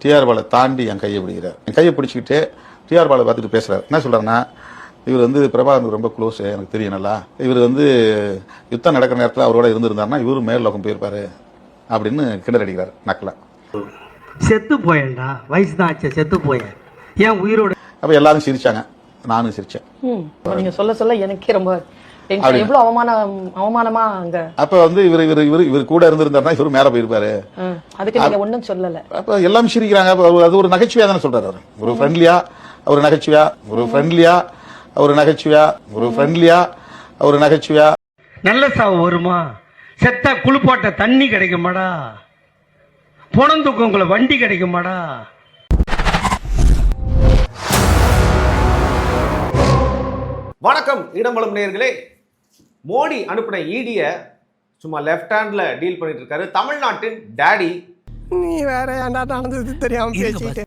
TR பாலை தாண்டி என் கையை பிடிக்கிறார். என் கையை பிடிச்சிக்கிட்டு டிஆர் பாலை பார்த்துட்டு பேசுறாரு. என்ன சொல்றாருன்னா, இவர் வந்து பிரபாகரனுக்கு ரொம்ப க்ளோஸ், எனக்கு தெரியும் நல்லா. இவர் வந்து யுத்தம் நடக்கிற நேரத்தில் அவரோட இருந்திருந்தாருன்னா இவரும் மேல் லோகம் போயிருப்பாரு அப்படின்னு கிண்டல் அடிக்கிறார் நக்கல. செத்து போயேன்டா, வயசு தான் ஆச்சு, செத்து போயேன், ஏன் உயிரோட. அப்ப எல்லாரும் சிரிச்சாங்க, நானும் சிரிச்சேன். நீங்க சொல்ல சொல்ல எனக்கே ரொம்ப எவ்வளவு அவமானமா அங்க. அப்ப வந்து இவர் கூட இருந்திருந்தாருன்னா இவரு மேல போயிருப்பாரு. அதுக்கு நீங்க ஒண்ணும் சொல்லல. அப்ப எல்லாம் சிரிக்கிறாங்க. அது ஒரு நகைச்சுவையா தானே சொல்றாரு அவர். ஒரு ஃப்ரெண்ட்லியா ஒரு நகைச்சுவையா, ஒரு ஃப்ரெண்ட்லியா ஒரு நகைச்சுவையா, ஒரு ஃப்ரெண்ட்லியா ஒரு நகைச்சுவையா. நல்ல சாவு வருமா? செத்தா குளிப்பாட்ட தண்ணி கிடைக்குமாடா? பொணந்துக்கு உங்களை வண்டி கிடைக்குமாடா? வணக்கம் இடம்பலம் நேயர்களே. மோடி அனுப்பின ஈடிய சும்மா லெஃப்ட் ஹேண்ட்ல டீல் பண்ணிட்டு இருக்காரு தமிழ்நாட்டின் டாடி. நீ வேற நடந்தது தெரியாம பேசிட்டு.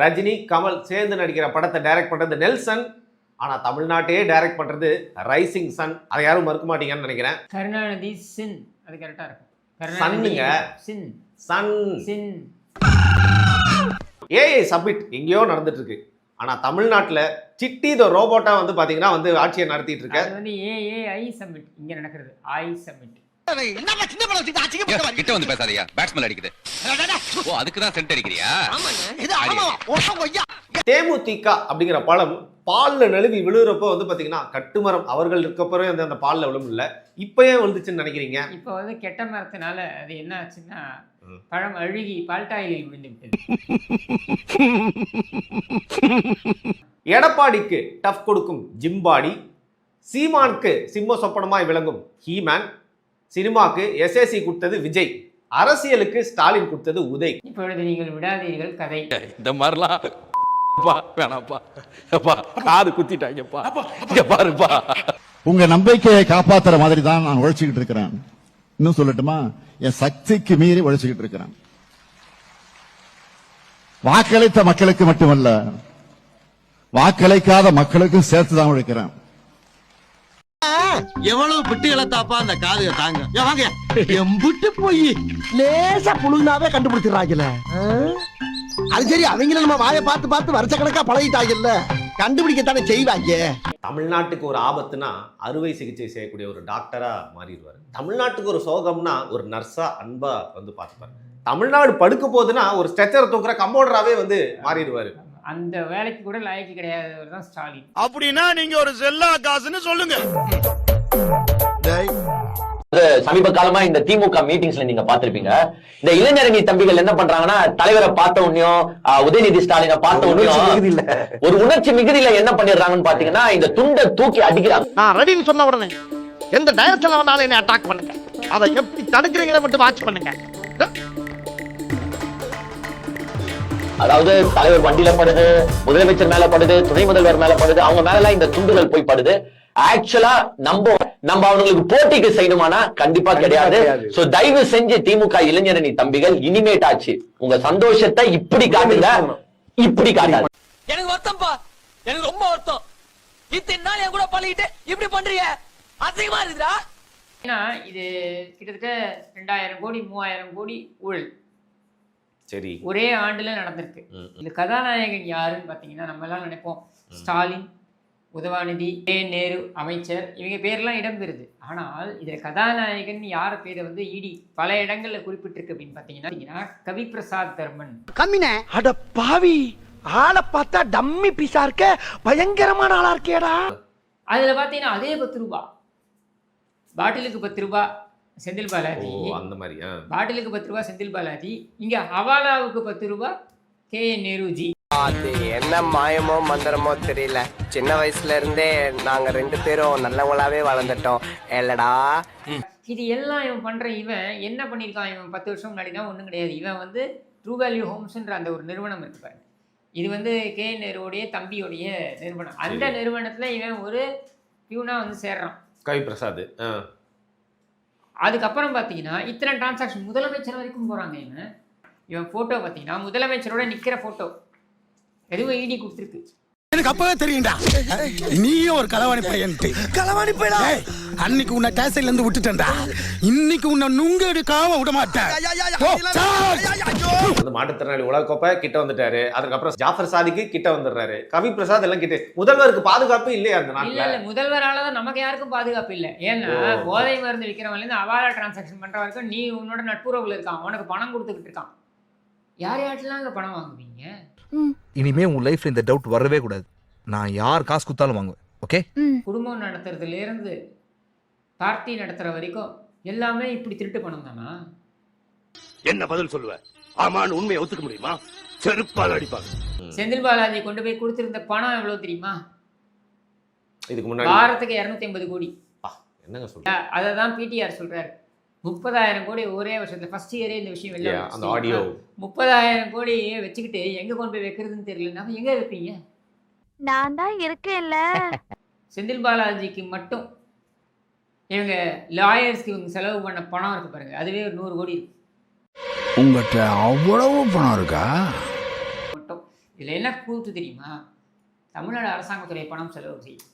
ரஜினி கமல் சேர்ந்து நடிக்கிற படத்தை டைரக்ட் பண்றது நெல்சன். ஆனா தமிழ்நாட்டையே டைரக்ட் பண்றது ரைசிங் சன். அதை யாரும் மறுக்க மாட்டீங்கன்னு நினைக்கிறேன். கருணாநிதி சின், அது கரெக்டா இருக்கும். சன்னுங்க, சின் சன் சின். ஏஐ சப்மிட் எங்கேயோ நடந்துட்டு இருக்கு. ஆனா தமிழ்நாட்டுல சிட்டி த ரோபோட்டா வந்து பாத்தீங்கன்னா வந்து ஆட்சியை நடத்திட்டு இருக்க. அது வந்து ஏஐ சப்மிட் இங்க நடக்கிறது. ஐ சப்மிட். என்னமா சின்ன பழம் வச்சிட்டு அடிக்க கிட்ட வந்து பேசாதயா. பேட்ஸ்மேன் அடிக்குது. ஓ அதுக்கு தான் சென்ட் அடிக்கறியா? ஆமாங்க. இது ஆமாவா? ஓட்ட கொய்யா. தேமுதிக அப்படிங்கிற பழம் பால்ல நழுவி விழுறப்போ வந்து பாத்தீங்கன்னா கட்டுமரம் அவர்கள் இருக்கப்பவே அந்த பால்ல விழும் இல்ல. இப்பயே விழுந்துச்சுன்னு நினைக்கிறீங்க? இப்போ வந்து கெட்ட மரத்தினால அது என்ன ஆச்சுன்னா பழம் அழுகி பால்டாயிலில் விழுந்து விட்டது. எடப்பாடிக்கு டஃப் கொடுக்கும் ஜிம்பாடி, சீமானுக்கு சிம்ம சொப்பனமாய் விளங்கும் ஹீமேன், சினிமாக்கு எஸ்எஸ்சி கொடுத்தது விஜய், அரசியலுக்கு ஸ்டாலின் கொடுத்தது உதய். இப்பொழுது நீங்கள் விடாதீர்கள் கதை. இந்த மாதிரிலாம் வேணாப்பா, காது குத்திட்டாங்கப்பா. பாருப்பா, உங்க நம்பிக்கையை காப்பாத்துற மாதிரி தான் நான் உழைச்சுக்கிட்டு இருக்கிறேன். இன்னும் சொல்லட்டுமா, என் சக்திக்கு மீறி உழைச்சுக்கிட்டு இருக்கிறேன். வாக்களித்த மக்களுக்கு மட்டுமல்ல, வாக்களிக்காத மக்களுக்கும் சேர்த்துதான் உழைக்கிறேன். எவ்வளவு பிட்டு இழத்தாப்பா அந்த காதுக தாங்க. வாங்க எம்புட்டு போய் லேசா புழுனாவே கண்டுபிடிச்சிடறாங்கல்ல. அது சரி, அவங்கள நம்ம வாயை பார்த்து பார்த்து வருஷ கணக்கா பழகிட்டாங்கல்ல, கண்டுபிடிக்கத்தானே செய்வாங்க. தமிழ்நாட்டுக்கு ஒரு ஆபத்துனா அறுவை சிகிச்சை செய்யக்கூடிய ஒரு டாக்டரா மாறிடுவாரு. தமிழ்நாட்டுக்கு ஒரு சோகம்னா ஒரு நர்ஸா அன்பா வந்து பார்த்துப்பாரு. தமிழ்நாடு படுக்க போகுதுன்னா ஒரு ஸ்ட்ரெச்சர் தூக்குற கம்பவுண்டராவே வந்து மாறிடுவாரு. அந்த வேலைக்கு கூட லாய்க்கு கிடையாதவர் தான் ஸ்டாலின். அப்படின்னா நீங்க ஒரு செல்லா காசுன்னு சொல்லுங்க. சமீப காலமா இந்த திமுக மீட்டிங்ஸ்ல நீங்க பாத்திருப்பீங்க. இந்த இளைஞரணி தம்பிகள் என்ன பண்றாங்கன்னா, தலைவரை பார்த்த உடனே உதயநிதி ஸ்டாலினை பார்த்த உடனே ஒரு உணர்ச்சி மிகுதியில என்ன பண்ணிடுறாங்கன்னு பாத்தீங்கன்னா, இந்த துண்டை தூக்கி அடிக்கிறாங்க. நான் ரெடின்னு சொன்ன உடனே எந்த டைரக்ஷன்ல வந்தாலும் என்ன அட்டாக் பண்ணுங்க. அதை எப்படி தடுக்கிறீங்களா மட்டும் வாட்ச் பண்ணுங்க. அதாவது தலைவர் வண்டியில படுது, முதலமைச்சர் மேல படுது, துணை முதல்வர் மேல படுது, அவங்க மேல இந்த துண்டுகள் போய் படுது. ஆக்சுவலா நம்ம அவங்களுக்கு போட்டிக்கு செய்யணுமானா கண்டிப்பா கிடையாது. சோ தயவு செஞ்சு திமுக இளைஞரணி தம்பிகள் இனிமேட் ஆச்சு, உங்க சந்தோஷத்தை இப்படி காட்டுங்க, இப்படி காட்டாது. எனக்கு வருத்தம்ப்பா, எனக்கு ரொம்ப வருத்தம். இத்தனை நாள் என் கூட பழகிட்டு இப்படி பண்றீங்க, அதிகமா இருக்குதா? ஏன்னா இது கிட்டத்தட்ட 2000 கோடி 3000 கோடி ஊழல் சரி ஒரே ஆண்டுல நடந்திருக்கு. இந்த கதாநாயகன் யாருன்னு பாத்தீங்கன்னா, நம்ம எல்லாம் நினைப்போம் ஸ்டாலின், உதவாநிதி, நேரு, அமைச்சர், இவங்க பேர்லாம் இடம்பெறுது. ஆனால் இதுல கதாநாயகன் யார பேரை வந்து இடி பல இடங்கள்ல குறிப்பிட்டிருக்கு அப்படின்னு பாத்தீங்கன்னா, கவி பிரசாத் தர்மன். கம்மினே அட பாவி, ஆளை பார்த்தா டம்மி பீஸா இருக்க, பயங்கரமான ஆளா இருக்கேடா. அதுல பாத்தீங்கன்னா அதே 10 ரூபாய் பாட்டிலுக்கு 10 ரூபாய் செந்தில் பாலாஜி. அந்த மாதிரி பாட்டிலுக்கு 10 ரூபாய் செந்தில் பாலாஜி. இங்க ஹவாலாவுக்கு 10 ரூபாய் KN நேருஜி. அது என்ன மாயமோ மந்திரமோ தெரியல, சின்ன வயசுல இருந்தே நாங்க 2 பேரும் நல்லவங்களாவே வளர்ந்துட்டோம் இல்லடா. இது எல்லாம் இவன் பண்ற. இவன் என்ன பண்ணியிருக்கான்? இவன் 10 வருஷம் முன்னாடினா ஒன்றும் கிடையாது. இவன் வந்து ட்ரூ வேல்யூ ஹோம்ஸ்ன்ற அந்த ஒரு நிறுவனம் இருக்கு பாரு. இது வந்து KN நேருடைய தம்பியோடைய நிறுவனம். அந்த நிறுவனத்துல இவன் ஒரு பியூனா வந்து சேர்றான், கவி பிரசாத். அதுக்கப்புறம் பார்த்தீங்கன்னா இத்தனை டிரான்சாக்ஷன் முதலமைச்சர் வரைக்கும் போகிறாங்க. இவன் ஃபோட்டோ பார்த்தீங்கன்னா முதலமைச்சரோட நிற்கிற ஃபோட்டோ எதுவும் இடி கொடுத்துருக்கு. எனக்கு அப்பவே தெரியும்டா நீயும் ஒரு களவாணி பையன்ட்டு. களவாணி பையனா? அன்னைக்கு உன்னை டேசைல இருந்து விட்டுட்டேன்டா, இன்னைக்கு உன்னை நுங்க எடுக்காம விட மாட்டேன். மாற்றுத்திறனாளி உலகக்கோப்பை கிட்ட வந்துட்டாரு. அதுக்கப்புறம் ஜாஃபர் சாதிக்கு கிட்ட வந்துடுறாரு. கவி பிரசாத் எல்லாம் கிட்ட. முதல்வருக்கு பாதுகாப்பு இல்லையா அந்த இல்ல நாட்டுல? இல்ல முதல்வரால தான் நமக்கு யாருக்கும் பாதுகாப்பு இல்ல. ஏன்னா போதை மருந்து விற்கிறவங்க இருந்து அவாலா டிரான்சாக்ஷன் பண்ற வரைக்கும் நீ உன்னோட நட்புறவுல இருக்கான், உனக்கு பணம் கொடுத்துக்கிட்டு இருக்கான். யார் யார்ட்டெல்லாம் அங்க பணம் வாங்குவீங்க? இனிமே உன் லைஃப்ல இந்த டவுட் வரவே கூடாது. நான் யார் காசு கொடுத்தாலும் வாங்குவேன். ஓகே? குடும்பம் நடத்துறதுல இருந்து பார்ட்டி நடத்துற வரைக்கும் எல்லாமே இப்படி திருட்டு பணம் தானா? என்ன பதில் சொல்லுவ? ஆமான்னு உண்மையை ஒத்துக்க முடியுமா? செருப்பால் அடிப்பாங்க. செந்தில் பாலாஜி கொண்டு போய் கொடுத்திருந்த பணம் எவ்வளவு தெரியுமா? இதுக்கு முன்னாடி வாரத்துக்கு 250 கோடி. என்னங்க சொல்ற? அதை தான் பிடிஆர் சொல்றாரு. 30,000 கோடி ஒரே வருஷத்துல ஃபர்ஸ்ட் இயரே இந்த விஷயம் வெளில அந்த ஆடியோ 30,000 கோடி வச்சுக்கிட்டு எங்க கொண்டு போய் வைக்கிறதுன்னு தெரியல. நம்ம எங்க வைப்பீங்க? நான் தான் இருக்கேன்ல. செந்தில் பாலாஜிக்கு மட்டும் இவங்க லாயர்ஸ்க்கு இவங்க செலவு பண்ண பணம் இருக்கு பாருங்க, அதுவே ஒரு 100 கோடி இருக்கு. உங்ககிட்ட அவ்வளவு பணம் இருக்கா? மட்டும் இதுல என்ன கூத்து தெரியுமா? தமிழ்நாடு அரசாங்கத்துடைய பணம் செலவு செய்யும்,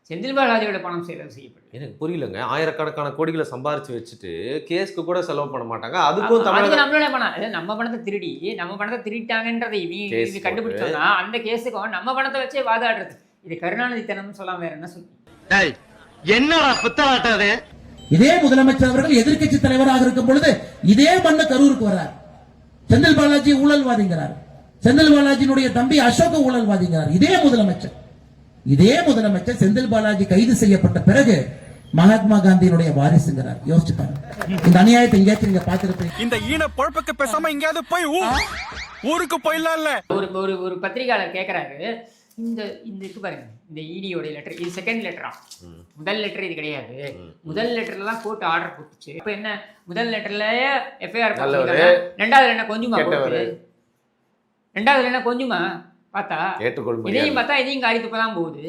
செந்தில் பாலாஜியோட பணம் செலவு செய்யப்படும். எனக்கு புரியலங்க. ஆயிரக்கணக்கான கோடிகளை சம்பாரிச்சு வச்சுட்டு கேஸ்க்கு கூட செலவு பண்ண மாட்டாங்க. அதுக்கு அதுக்கும் நம்மளோட பணம், நம்ம பணத்தை திருடி நம்ம பணத்தை திருட்டாங்கன்றதை Case இது கண்டுபிடிச்சோம்னா அந்த கேஸுக்கும் நம்ம பணத்தை வச்சே வாதாடுறது. இது கருணாநிதி தனம்னு சொல்லாம வேற என்ன சொல்லி? என்னடா புத்தலாட்டாது? இதே முதலமைச்சர் அவர்கள் எதிர்க்கட்சி தலைவராக இருக்கும் பொழுது இதே மண்ண கரூருக்கு வர்றார். செந்தில் பாலாஜி ஊழல்வாதிங்கிறார். செந்தில் பாலாஜியினுடைய தம்பி அசோக ஊழல்வாதிங்கிறார். இதே முதலமைச்சர் செந்தில் பாலாஜி கைது செய்யப்பட்ட பிறகு மகாத்மா காந்தியினுடைய வாரிசுங்கிறார். யோசிச்சு பாருங்க. இந்த அநியாயத்தை எங்கேயாச்சும் நீங்க பார்த்திருப்பீங்க? இந்த ஈன பொழப்புக்கு பேசாம எங்கேயாவது போய் ஊருக்கு போயிடலாம்ல. ஒரு பத்திரிகையாளர் கேட்கறாரு, இந்த இருக்கு பாருங்க, இந்த இடியோட லெட்டர், இது செகண்ட் லெட்டரா? முதல் லெட்டர் இது கிடையாது. முதல் லெட்டர்ல தான் கோர்ட் ஆர்டர் போட்டுச்சு. இப்ப என்ன முதல் லெட்டர்ல எஃப்ஐஆர் போட்டு, ரெண்டாவது என்ன கொஞ்சமா போட்டு, ரெண்டாவது என்ன கொஞ்சமா பார்த்தா இதையும் பார்த்தா இதையும் காரியத்துக்கு தான் போகுது.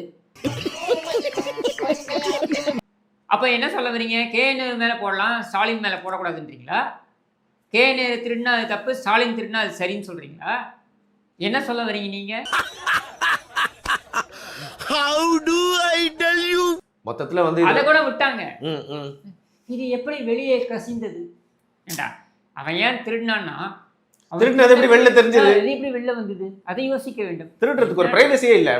அப்ப என்ன சொல்ல வரீங்க? கேஎன்ஏ மேல போடலாம், ஸ்டாலின் மேல போடக்கூடாதுன்றீங்களா? கேஎன்ஏ திருடினா அது தப்பு, ஸ்டாலின் திருடினா அது சரின்னு சொல்றீங்களா? என்ன சொல்ல வரீங்க நீங்க? How do I tell you? மொத்தத்துல வந்து அத கூட விட்டாங்க. இது எப்படி வெளியே கசிந்தது? ஏண்டா அவன் ஏன் திருடினான்னா, திருடினது எப்படி வெளில தெரிஞ்சது? இது எப்படி வெளில வந்தது? அதை யோசிக்க வேண்டும். திருடுறதுக்கு ஒரு பிரைவசியே இல்ல.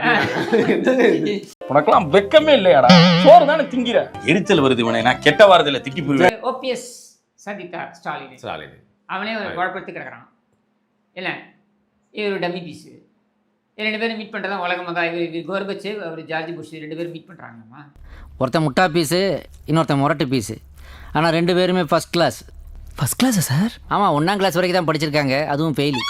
உனக்கெல்லாம் வெக்கமே இல்லையாடா? சோறு தானே திங்கிற. எரிச்சல் வருது இவனை, நான் கெட்ட வாரத்துல திக்கி போயிடுவேன். ஓபிஎஸ் சந்தித்தார் ஸ்டாலின். அவனே ஒரு குழப்பத்துக்கு கிடக்குறான். இல்ல இவர் டம்மி பீஸ். ரெண்டு பேரும் மீட் பண்றதா உலகமாக. இவர் கோர்பச்சேவ், அவர் ஜார்ஜ் புஷ், ரெண்டு பேரும் மீட் பண்றாங்கம்மா. ஒருத்தன் முட்டா பீஸு, இன்னொருத்தன் முரட்டு பீஸு. ஆனால் 2 பேருமே ஃபர்ஸ்ட் கிளாஸ். ஃபர்ஸ்ட் கிளாஸா சார்? ஆமாம், 1ஆம் கிளாஸ் வரைக்கும் தான் படிச்சிருக்காங்க, அதுவும் ஃபெயிலு.